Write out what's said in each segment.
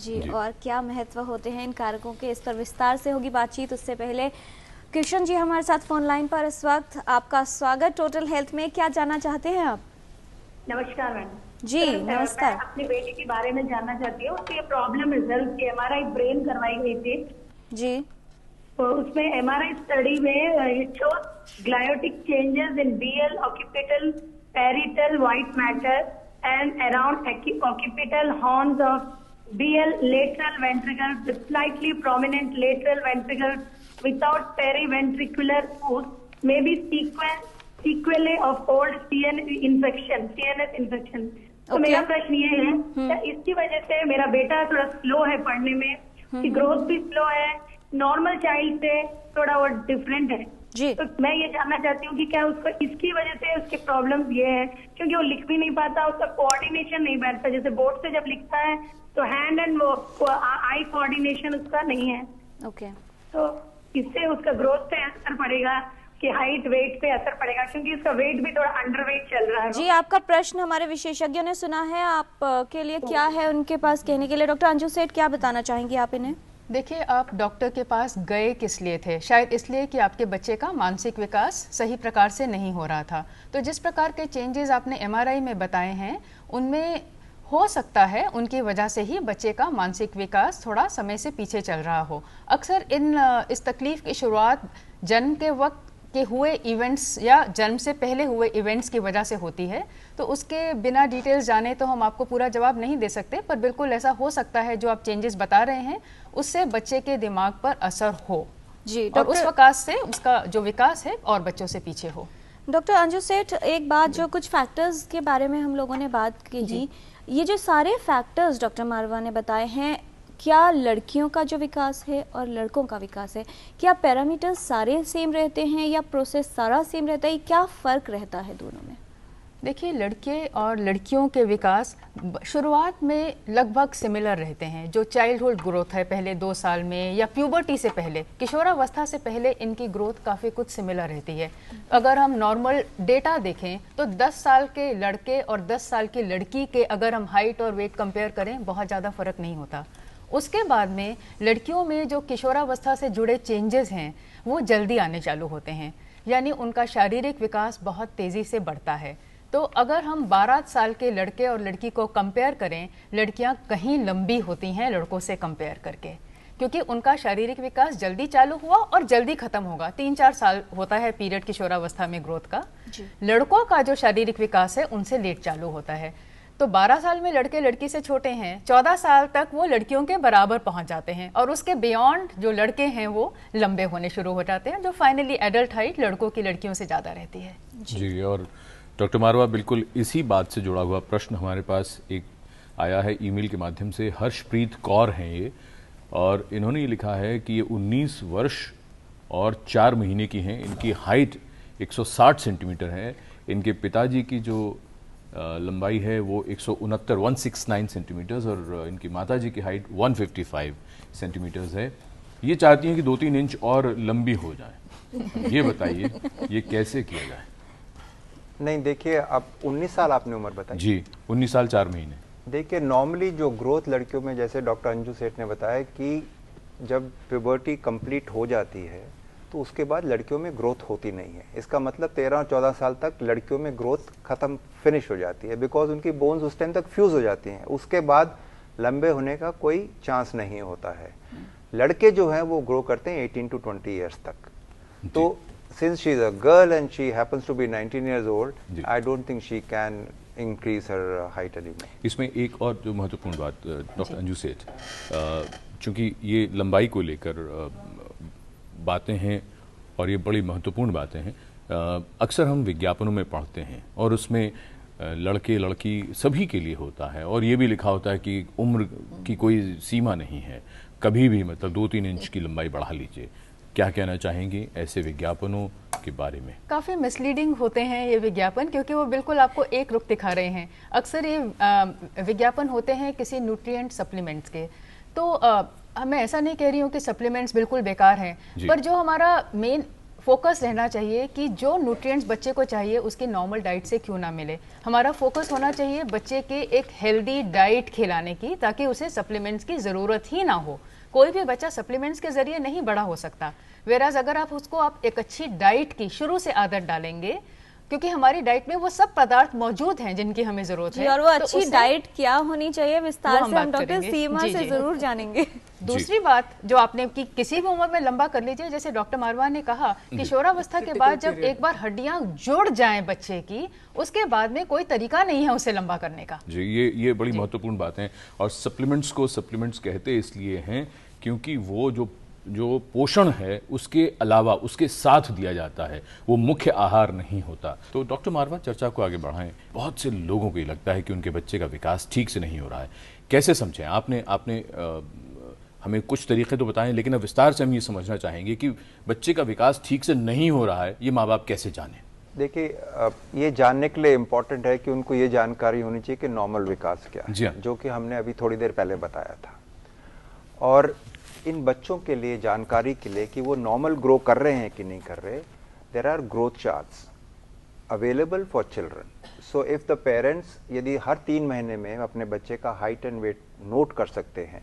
जी, और क्या महत्व होते हैं इन कारकों के, इस पर विस्तार से होगी बातचीत। उससे पहले कृष्ण जी हमारे साथ फोन लाइन पर इस वक्त। आपका स्वागत टोटल हेल्थ में। क्या जानना चाहते हैं आप? नमस्कार मैडम जी नमस्कार। मैं अपनी बेटी के बारे में जानना चाहती हूँ। उसकी प्रॉब्लम रिजल्ट की MRI ब्रेन करवाई गई थी जी। तो उसमें MRI स्टडी में it shows gliotic changes in BL occipital parietal white matter and around occipital horns of BL lateral ventricle with slightly prominent lateral ventricle without periventricular pus may be sequelae of old CNS infection। तो मेरा प्रश्न ये है क्या इसकी वजह से मेरा बेटा थोड़ा स्लो है पढ़ने में, उसकी ग्रोथ भी स्लो है, नॉर्मल चाइल्ड से थोड़ा वो डिफरेंट है जी। तो मैं ये जानना चाहती हूँ कि क्या उसको इसकी वजह से उसकी प्रॉब्लम ये है क्योंकि वो लिख भी नहीं पाता, उसका कोऑर्डिनेशन नहीं बैठता। जैसे बोर्ड से जब लिखता है तो हैंड एंड वो आई कोऑर्डिनेशन उसका नहीं है। ओके। तो इससे उसका ग्रोथ पे असर पड़ेगा कि हाइट वेट पे असर पड़ेगा क्योंकि इसका वेट भी थोड़ा अंडरवेट चल रहा है। जी, आपका प्रश्न हमारे विशेषज्ञों ने सुना है। आप के लिए क्या है उनके पास कहने के लिए? डॉक्टर अंजू सेठ, क्या बताना चाहेंगी आप इन्हें? देखिए, आप डॉक्टर के पास गए किस लिए थे? शायद इसलिए कि आपके बच्चे का मानसिक विकास सही प्रकार से नहीं हो रहा था। तो जिस प्रकार के चेंजेस आपने MRI में बताए हैं उनमें हो सकता है उनकी वजह से ही बच्चे का मानसिक विकास थोड़ा समय से पीछे चल रहा हो। अक्सर इस तकलीफ की शुरुआत जन्म के वक्त के हुए इवेंट्स या जन्म से पहले हुए इवेंट्स की वजह से होती है। तो उसके बिना डिटेल्स जाने तो हम आपको पूरा जवाब नहीं दे सकते, पर बिल्कुल ऐसा हो सकता है जो आप चेंजेस बता रहे हैं उससे बच्चे के दिमाग पर असर हो जी, और उस विकास से उसका जो विकास है और बच्चों से पीछे हो। डॉक्टर अंजू सेठ, एक बात जो कुछ फैक्टर्स के बारे में हम लोगों ने बात की जी, ये जो सारे फैक्टर्स डॉक्टर मारवा ने बताए हैं, क्या लड़कियों का जो विकास है और लड़कों का विकास है, क्या पैरामीटर्स सारे सेम रहते हैं या प्रोसेस सारा सेम रहता है? क्या फ़र्क रहता है दोनों में? देखिए, लड़के और लड़कियों के विकास शुरुआत में लगभग सिमिलर रहते हैं। जो चाइल्डहुड ग्रोथ है पहले 2 साल में या प्यूबर्टी से पहले, किशोरावस्था से पहले इनकी ग्रोथ काफ़ी कुछ सिमिलर रहती है। अगर हम नॉर्मल डेटा देखें तो 10 साल के लड़के और 10 साल की लड़की के अगर हम हाइट और वेट कंपेयर करें बहुत ज़्यादा फ़र्क नहीं होता। उसके बाद में लड़कियों में जो किशोरावस्था से जुड़े चेंजेस हैं वो जल्दी आने चालू होते हैं, यानी उनका शारीरिक विकास बहुत तेज़ी से बढ़ता है। तो अगर हम 12 साल के लड़के और लड़की को कंपेयर करें, लड़कियां कहीं लंबी होती हैं लड़कों से कंपेयर करके, क्योंकि उनका शारीरिक विकास जल्दी चालू हुआ और जल्दी खत्म होगा। 3-4 साल होता है पीरियड किशोरावस्था में ग्रोथ का। लड़कों का जो शारीरिक विकास है उनसे लेट चालू होता है। तो 12 साल में लड़के लड़की से छोटे हैं, 14 साल तक वो लड़कियों के बराबर पहुंच जाते हैं और उसके बियॉन्ड जो लड़के हैं वो लंबे होने शुरू हो जाते हैं, जो फाइनली एडल्ट हाइट लड़कों की लड़कियों से ज़्यादा रहती है। जी, और डॉक्टर मारवा, बिल्कुल इसी बात से जुड़ा हुआ प्रश्न हमारे पास एक आया है ईमेल के माध्यम से। हर्षप्रीत कौर हैं ये, और इन्होंने ये लिखा है कि ये 19 वर्ष और 4 महीने की हैं। इनकी हाइट 160 सेंटीमीटर है। इनके पिताजी की जो लंबाई है वो 169 सेंटीमीटर्स और इनकी माताजी की हाइट 155 सेंटीमीटर्स है। ये चाहती हैं कि 2-3 इंच और लंबी हो जाए। ये बताइए ये कैसे किया जाए? नहीं, देखिए, अब 19 साल आपने उम्र बताई जी, 19 साल 4 महीने। देखिए, नॉर्मली जो ग्रोथ लड़कियों में, जैसे डॉक्टर अंजू सेठ ने बताया कि जब प्यूबर्टी कंप्लीट हो जाती है तो उसके बाद लड़कियों में ग्रोथ होती नहीं है। इसका मतलब 13 और 14 साल तक लड़कियों में ग्रोथ खत्म, फिनिश हो जाती है, बिकॉज उनकी बोन्स उस टाइम तक फ्यूज हो जाती हैं। उसके बाद लंबे होने का कोई चांस नहीं होता है। लड़के जो हैं वो ग्रो करते हैं 18 to 20 ईयर्स तक। तो since she is a girl and she happens to be 19 years old, I don't think she can increase her height anymore. इसमें एक और जो महत्वपूर्ण बात डॉक्टर अंजू सेठ, चूंकि ये लंबाई को लेकर बातें हैं और ये बड़ी महत्वपूर्ण बातें हैं, अक्सर हम विज्ञापनों में पढ़ते हैं और उसमें लड़के लड़की सभी के लिए होता है और ये भी लिखा होता है कि उम्र की कोई सीमा नहीं है, कभी भी मतलब 2-3 इंच की लंबाई बढ़ा लीजिए। क्या कहना चाहेंगे ऐसे विज्ञापनों के बारे में? काफ़ी मिसलीडिंग होते हैं ये विज्ञापन, क्योंकि वो बिल्कुल आपको एक रुख दिखा रहे हैं। अक्सर ये विज्ञापन होते हैं किसी न्यूट्रिएंट सप्लीमेंट्स के। तो मैं ऐसा नहीं कह रही हूँ कि सप्लीमेंट्स बिल्कुल बेकार हैं, पर जो हमारा मेन फोकस रहना चाहिए कि जो न्यूट्रिएंट्स बच्चे को चाहिए उसके नॉर्मल डाइट से क्यों ना मिले। हमारा फोकस होना चाहिए बच्चे के एक हेल्दी डाइट खिलाने की, ताकि उसे सप्लीमेंट्स की ज़रूरत ही ना हो। कोई भी बच्चा सप्लीमेंट्स के जरिए नहीं बड़ा हो सकता, वेराज अगर आप उसको एक अच्छी डाइट की शुरू से आदत डालेंगे, क्योंकि हमारी डाइट में वो सब पदार्थ मौजूद हैं जिनकी हमें जरूरत है। और वो अच्छी डाइट क्या होनी चाहिए विस्तार से हम डॉक्टर सीमा जी, से जी। जरूर जानेंगे। दूसरी बात जो आपने की, किसी भी उम्र में लंबा कर लीजिए, जैसे डॉक्टर मारवा ने कहा, किशोरावस्था के बाद जब एक बार हड्डियां जुड़ जाएं बच्चे की, उसके बाद में कोई तरीका नहीं है उसे लंबा करने का। जी, ये बड़ी महत्वपूर्ण बात है। और सप्लीमेंट्स को सप्लीमेंट्स कहते इसलिए हैं क्योंकि वो जो पोषण है उसके अलावा उसके साथ दिया जाता है, वो मुख्य आहार नहीं होता। तो डॉक्टर मारवा, चर्चा को आगे बढ़ाएं। बहुत से लोगों को ये लगता है कि उनके बच्चे का विकास ठीक से नहीं हो रहा है, कैसे समझें? आपने हमें कुछ तरीके तो बताएं, लेकिन अब विस्तार से हम ये समझना चाहेंगे कि बच्चे का विकास ठीक से नहीं हो रहा है, ये माँ बाप कैसे जानें? देखिए, ये जानने के लिए इम्पोर्टेंट है कि उनको ये जानकारी होनी चाहिए कि नॉर्मल विकास क्या है, जो कि हमने अभी थोड़ी देर पहले बताया था। और इन बच्चों के लिए जानकारी के लिए कि वो नॉर्मल ग्रो कर रहे हैं कि नहीं कर रहे, there are growth charts available for children. So if the parents यदि हर 3 महीने में अपने बच्चे का हाइट एंड वेट नोट कर सकते हैं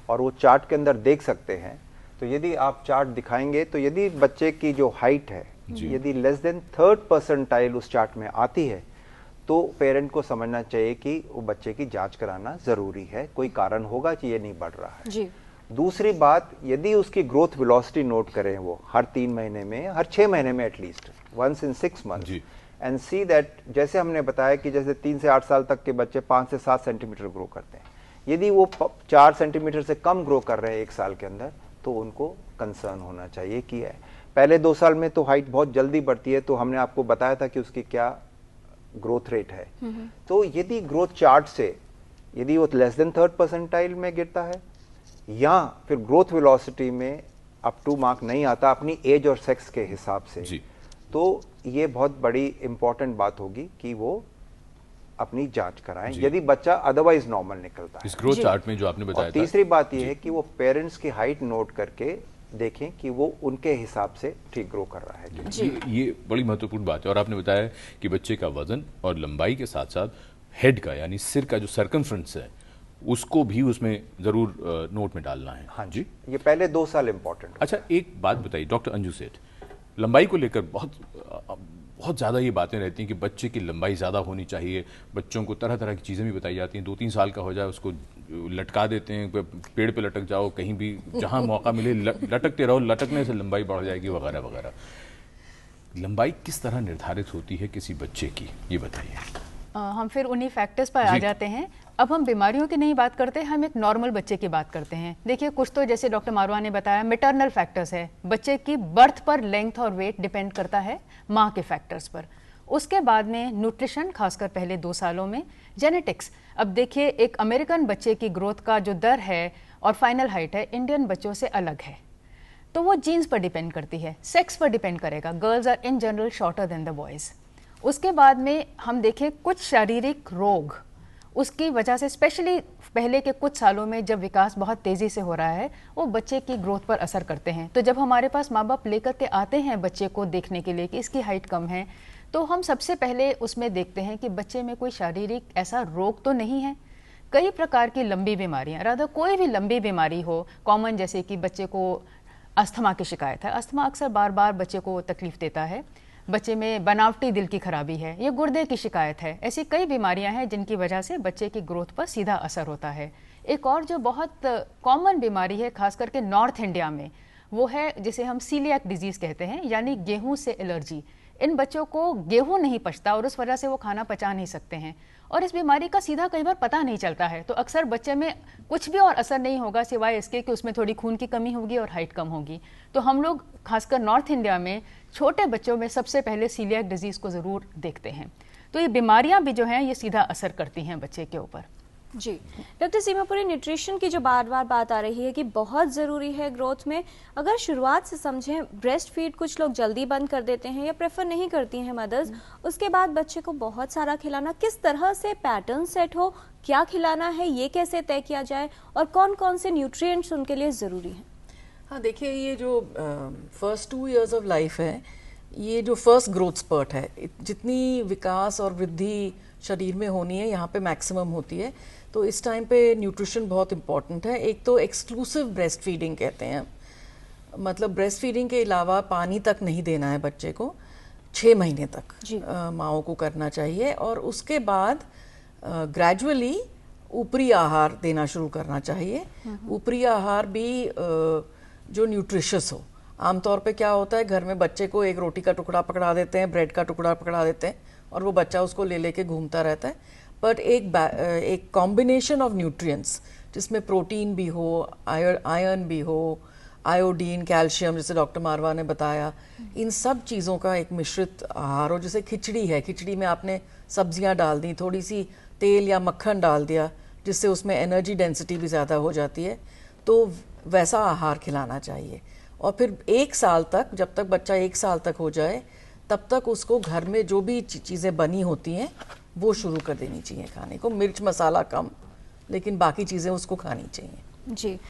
और वो चार्ट के अंदर देख सकते हैं, तो यदि आप चार्ट दिखाएंगे तो यदि बच्चे की जो हाइट है यदि लेस देन 3rd परसेंटाइल उस चार्ट में आती है, तो पेरेंट को समझना चाहिए कि वो बच्चे की जांच कराना जरूरी है, कोई कारण होगा कि ये नहीं बढ़ रहा है। जी। दूसरी बात, यदि उसकी ग्रोथ वेलोसिटी नोट करें वो हर 3 महीने में, हर 6 महीने में at least, once in 6 months, and see that, जैसे हमने बताया कि जैसे 3 से 8 साल तक के बच्चे 5 से 7 सेंटीमीटर ग्रो करते हैं, यदि वो 4 सेंटीमीटर से कम ग्रो कर रहे हैं 1 साल के अंदर, तो उनको कंसर्न होना चाहिए कि है। पहले 2 साल में तो हाइट बहुत जल्दी बढ़ती है, तो हमने आपको बताया था कि उसकी क्या ग्रोथ रेट है। तो यदि ग्रोथ चार्ट से यदि वो लेस देन 3rd परसेंटाइल में गिरता है या फिर ग्रोथ वेलोसिटी में अप टू मार्क नहीं आता अपनी एज और सेक्स के हिसाब से, तो ये बहुत बड़ी इंपॉर्टेंट बात होगी कि वो अपनी जांच कराएं यदि बच्चा अदरवाइज नॉर्मल निकलता है। इस ग्रोथ चार्ट में जो आपने बताया था। तीसरी बात ये है कि वो पेरेंट्स की हाइट नोट करके देखें कि वो उनके हिसाब से ठीक ग्रो कर रहा है। ये बड़ी महत्वपूर्ण बात है। और आपने बताया कि बच्चे का वजन और लंबाई के साथ साथ हेड का, यानी सिर का जो सर्कमफ्रेंस है, उसको भी उसमें जरूर नोट में डालना है। हाँ जी, ये पहले 2 साल इंपॉर्टेंट। अच्छा, एक बात बताइए डॉक्टर अंजू सेठ, लंबाई को लेकर बहुत ज़्यादा ये बातें रहती हैं कि बच्चे की लंबाई ज़्यादा होनी चाहिए। बच्चों को तरह तरह की चीज़ें भी बताई जाती हैं। 2-3 साल का हो जाए उसको लटका देते हैं, पेड़ पे लटक जाओ, कहीं भी जहाँ मौका मिले लटकते रहो, लटकने से लंबाई बढ़ जाएगी वगैरह वगैरह। लंबाई किस तरह निर्धारित होती है किसी बच्चे की, ये बताइए। हम फिर उन्हीं फैक्टर्स पर आ जाते हैं। अब हम बीमारियों की नहीं बात करते, हम एक नॉर्मल बच्चे की बात करते हैं। देखिए, कुछ तो जैसे डॉक्टर मारवा ने बताया मैटरनल फैक्टर्स है, बच्चे की बर्थ पर लेंथ और वेट डिपेंड करता है माँ के फैक्टर्स पर। उसके बाद में न्यूट्रिशन, खासकर पहले 2 सालों में, जेनेटिक्स। अब देखिए, एक अमेरिकन बच्चे की ग्रोथ का जो दर है और फाइनल हाइट है इंडियन बच्चों से अलग है, तो वो जीन्स पर डिपेंड करती है, सेक्स पर डिपेंड करेगा। Girls are in general shorter than the boys. उसके बाद में हम देखें कुछ शारीरिक रोग, उसकी वजह से स्पेशली पहले के कुछ सालों में जब विकास बहुत तेज़ी से हो रहा है, वो बच्चे की ग्रोथ पर असर करते हैं। तो जब हमारे पास माँ बाप लेकर के आते हैं बच्चे को देखने के लिए कि इसकी हाइट कम है, तो हम सबसे पहले उसमें देखते हैं कि बच्चे में कोई शारीरिक ऐसा रोग तो नहीं है। कई प्रकार की लंबी बीमारियाँ, राधा कोई भी लंबी बीमारी हो, कॉमन जैसे कि बच्चे को अस्थमा की शिकायत है, अस्थमा अक्सर बार बार बच्चे को तकलीफ देता है, बच्चे में बनावटी दिल की खराबी है, ये गुर्दे की शिकायत है, ऐसी कई बीमारियां हैं जिनकी वजह से बच्चे की ग्रोथ पर सीधा असर होता है। एक और जो बहुत कॉमन बीमारी है खास करके नॉर्थ इंडिया में, वो है जिसे हम सीलिएक डिजीज़ कहते हैं, यानी गेहूं से एलर्जी। इन बच्चों को गेहूं नहीं पचता और उस वजह से वो खाना पचा नहीं सकते हैं, और इस बीमारी का सीधा कई बार पता नहीं चलता है। तो अक्सर बच्चे में कुछ भी और असर नहीं होगा सिवाय इसके कि उसमें थोड़ी खून की कमी होगी और हाइट कम होगी। तो हम लोग खासकर नॉर्थ इंडिया में छोटे बच्चों में सबसे पहले सीलिएक डिजीज़ को ज़रूर देखते हैं। तो ये बीमारियां भी जो हैं ये सीधा असर करती हैं बच्चे के ऊपर। जी डॉक्टर सीमापुरी, न्यूट्रिशन की जो बार बार बात आ रही है कि बहुत ज़रूरी है ग्रोथ में, अगर शुरुआत से समझें, ब्रेस्ट फीड कुछ लोग जल्दी बंद कर देते हैं या प्रेफर नहीं करती हैं मदर्स, उसके बाद बच्चे को बहुत सारा खिलाना, किस तरह से पैटर्न सेट हो, क्या खिलाना है, ये कैसे तय किया जाए और कौन कौन से न्यूट्रिएंट्स उनके लिए ज़रूरी हैं? हाँ, देखिए, ये जो फर्स्ट 2 इयर्स ऑफ लाइफ है, ये जो फर्स्ट ग्रोथ स्पर्ट है, जितनी विकास और वृद्धि शरीर में होनी है यहाँ पे मैक्सिमम होती है। तो इस टाइम पे न्यूट्रिशन बहुत इंपॉर्टेंट है। एक तो एक्सक्लूसिव ब्रेस्ट फीडिंग कहते हैं, मतलब ब्रेस्ट फीडिंग के अलावा पानी तक नहीं देना है बच्चे को 6 महीने तक माँओं को करना चाहिए, और उसके बाद ग्रेजुअली ऊपरी आहार देना शुरू करना चाहिए। ऊपरी आहार भी जो न्यूट्रिशियस हो। आमतौर पे क्या होता है, घर में बच्चे को एक रोटी का टुकड़ा पकड़ा देते हैं, ब्रेड का टुकड़ा पकड़ा देते हैं, और वो बच्चा उसको ले लेके घूमता रहता है। बट एक कॉम्बिनेशन ऑफ न्यूट्रिएंट्स जिसमें प्रोटीन भी हो, आयरन भी हो, आयोडीन, कैल्शियम, जैसे डॉक्टर मारवा ने बताया, इन सब चीज़ों का एक मिश्रित आहार हो। जैसे खिचड़ी है, खिचड़ी में आपने सब्जियां डाल दी, थोड़ी सी तेल या मक्खन डाल दिया, जिससे उसमें एनर्जी डेंसिटी भी ज़्यादा हो जाती है, तो वैसा आहार खिलाना चाहिए। और फिर 1 साल तक, जब तक बच्चा 1 साल तक हो जाए, तब तक उसको घर में जो भी चीज़ें बनी होती हैं वो शुरू कर देनी चाहिए खाने को। मिर्च मसाला कम, लेकिन बाकी चीज़ें उसको खानी चाहिए। जी।